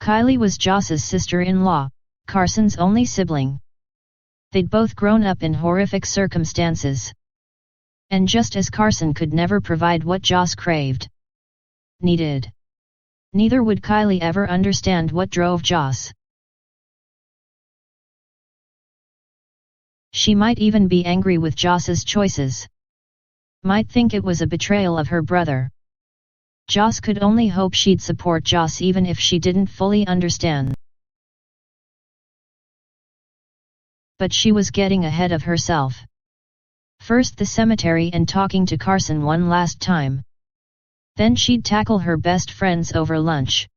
Kylie was Joss's sister-in-law, Carson's only sibling. They'd both grown up in horrific circumstances. And just as Carson could never provide what Joss craved, needed, neither would Kylie ever understand what drove Joss. She might even be angry with Joss's choices. Might think it was a betrayal of her brother. Joss could only hope she'd support Joss even if she didn't fully understand. But she was getting ahead of herself. First the cemetery and talking to Carson one last time. Then she'd tackle her best friends over lunch.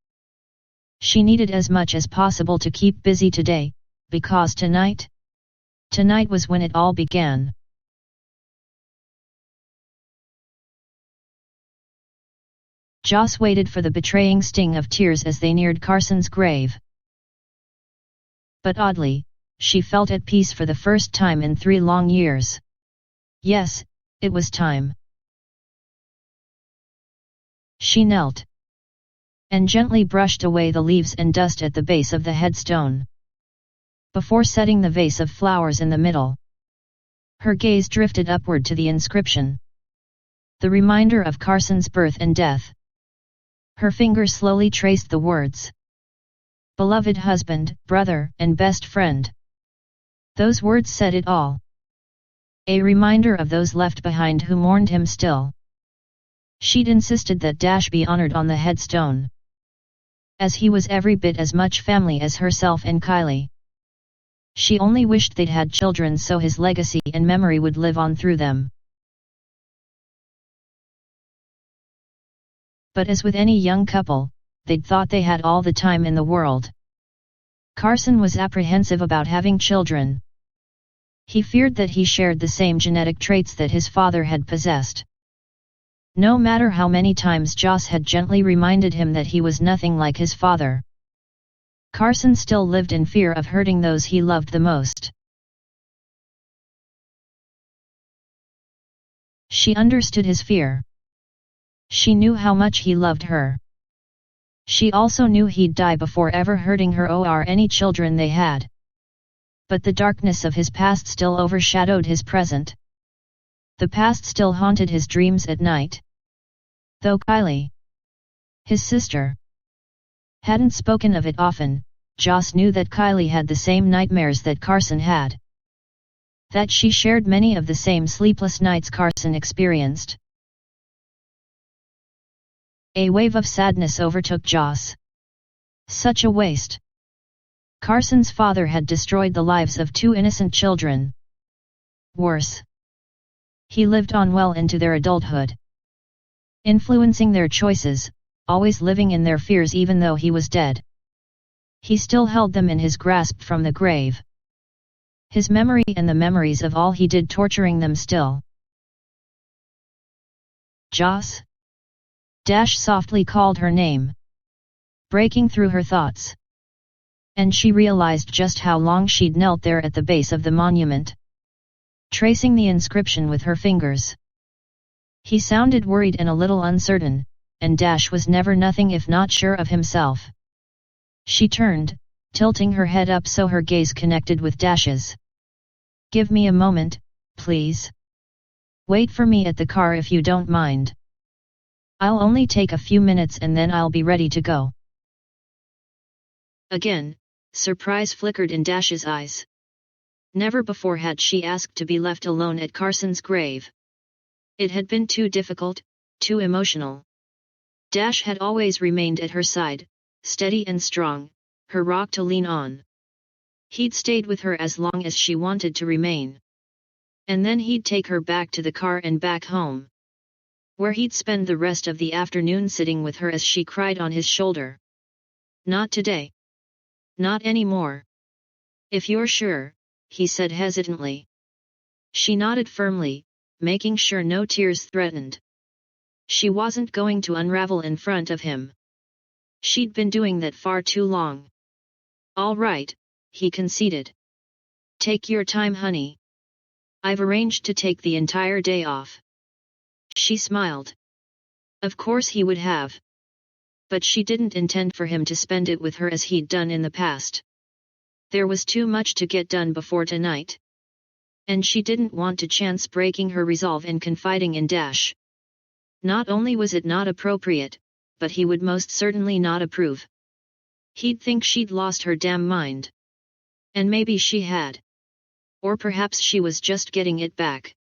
She needed as much as possible to keep busy today, because tonight was when it all began. Joss waited for the betraying sting of tears as they neared Carson's grave. But oddly, she felt at peace for the first time in 3 long years. Yes, it was time. She knelt and gently brushed away the leaves and dust at the base of the headstone. Before setting the vase of flowers in the middle, her gaze drifted upward to the inscription. The reminder of Carson's birth and death. Her finger slowly traced the words. Beloved husband, brother, and best friend. Those words said it all. A reminder of those left behind who mourned him still. She'd insisted that Dash be honored on the headstone, as he was every bit as much family as herself and Kylie. She only wished they'd had children so his legacy and memory would live on through them. But as with any young couple, they'd thought they had all the time in the world. Carson was apprehensive about having children. He feared that he shared the same genetic traits that his father had possessed. No matter how many times Joss had gently reminded him that he was nothing like his father, Carson still lived in fear of hurting those he loved the most. She understood his fear. She knew how much he loved her. She also knew he'd die before ever hurting her or any children they had. But the darkness of his past still overshadowed his present. The past still haunted his dreams at night. Though Kylie, his sister, hadn't spoken of it often, Joss knew that Kylie had the same nightmares that Carson had. That she shared many of the same sleepless nights Carson experienced. A wave of sadness overtook Joss. Such a waste. Carson's father had destroyed the lives of 2 innocent children. Worse, he lived on well into their adulthood, influencing their choices, always living in their fears even though he was dead. He still held them in his grasp from the grave. His memory and the memories of all he did torturing them still. Joss? Dash softly called her name, breaking through her thoughts. And she realized just how long she'd knelt there at the base of the monument, tracing the inscription with her fingers. He sounded worried and a little uncertain, and Dash was never nothing if not sure of himself. She turned, tilting her head up so her gaze connected with Dash's. Give me a moment, please. Wait for me at the car if you don't mind. I'll only take a few minutes and then I'll be ready to go. Again, surprise flickered in Dash's eyes. Never before had she asked to be left alone at Carson's grave. It had been too difficult, too emotional. Dash had always remained at her side, steady and strong, her rock to lean on. He'd stayed with her as long as she wanted to remain. And then he'd take her back to the car and back home, where he'd spend the rest of the afternoon sitting with her as she cried on his shoulder. Not today. Not anymore. If you're sure, he said hesitantly. She nodded firmly, making sure no tears threatened. She wasn't going to unravel in front of him. She'd been doing that far too long. All right, he conceded. Take your time, honey. I've arranged to take the entire day off. She smiled. Of course he would have. But she didn't intend for him to spend it with her as he'd done in the past. There was too much to get done before tonight. And she didn't want to chance breaking her resolve and confiding in Dash. Not only was it not appropriate, but he would most certainly not approve. He'd think she'd lost her damn mind. And maybe she had. Or perhaps she was just getting it back.